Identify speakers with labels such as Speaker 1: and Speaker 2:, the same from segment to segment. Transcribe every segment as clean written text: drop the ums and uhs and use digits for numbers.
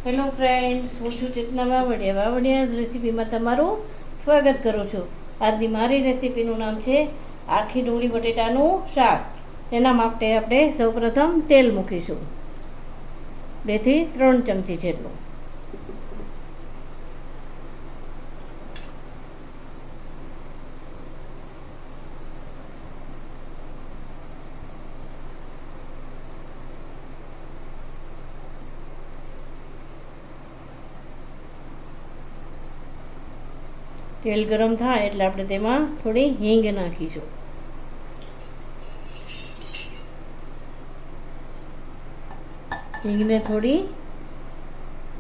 Speaker 1: Hello friends, હું છું ચેતના વાવડિયા રેસીપીમાં તમારું સ્વાગત કરું છું. આજની મારી રેસીપીનું નામ છે આખી ડુંગળી બટેટાનું શાક. તેના માટે આપણે સૌપ્રથમ તેલ મૂકીશું 2 થી 3 ચમચી જેટલું. તેલ ગરમ થાય એટલે આપણે તેમાં થોડી હિંગ નાખીશું. હિંગને થોડી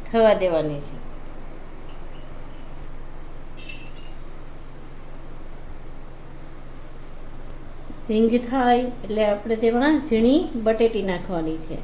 Speaker 1: થવા દેવાની છે. હિંગ થાય એટલે આપણે તેમાં ઝીણી બટેટી નાખવાની છે.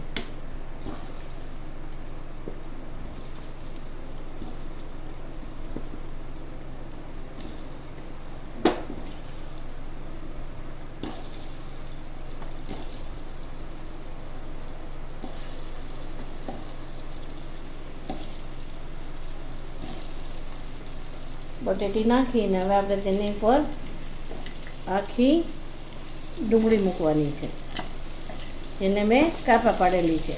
Speaker 1: બટેટી નાખીને હવે આપણે તેની ઉપર આખી ડુંગળી મૂકવાની છે, જેને મેં કાપા પાડેલી છે.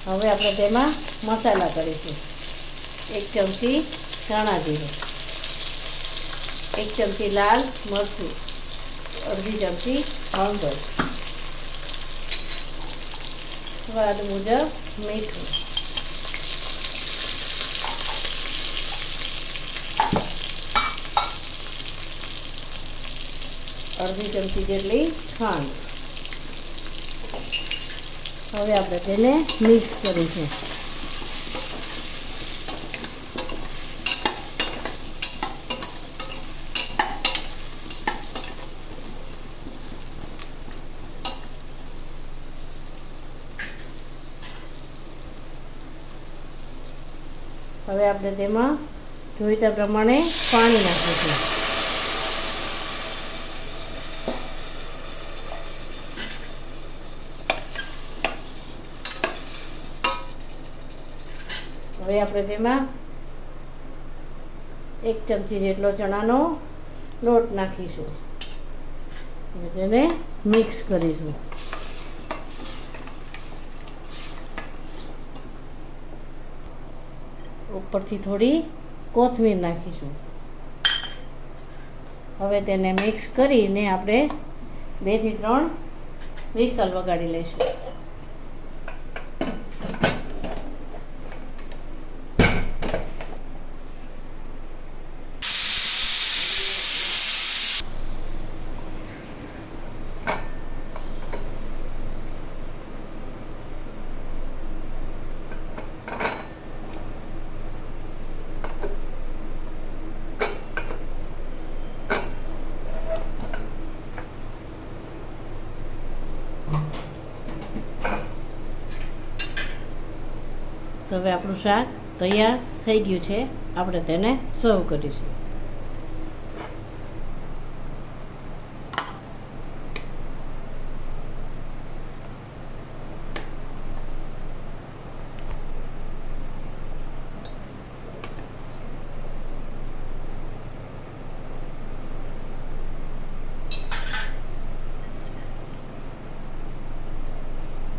Speaker 1: હવે આપણે તેમાં મસાલા કરીશું. 1 ચમચી ધાણા જીરું, 1 ચમચી લાલ મરચું, અડધી ચમચી હળદર, સ્વાદ મુજબ મીઠું, અડધી ચમચી જેટલી ખાંડ. હવે આપણે તેને મિક્સ કરીશું. હવે આપણે તેમાં જોઈતા પ્રમાણે પાણી નાખીશું. હવે આપણે તેમાં 1 ચમચી જેટલો ચણાનો લોટ નાખીશું. તેને મિક્સ કરીશું. ઉપરથી થોડી કોથમીર નાખીશું. હવે તેને મિક્સ કરીને આપણે 2 થી 3 વિસલ વગાડી લઈશું. તો હવે આપણું શાક તૈયાર થઈ ગયું છે. આપણે તેને સર્વ કરીશું.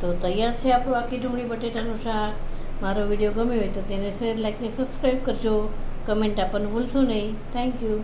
Speaker 1: તો તૈયાર છે આપણું આખી ડુંગળી બટેટાનું શાક. મારો વિડીયો ગમ્યો હોય તો તેને શેર, લાઈક ને સબસ્ક્રાઈબ કરજો. કમેન્ટ આપવાનું ભૂલશો નહીં. Thank you.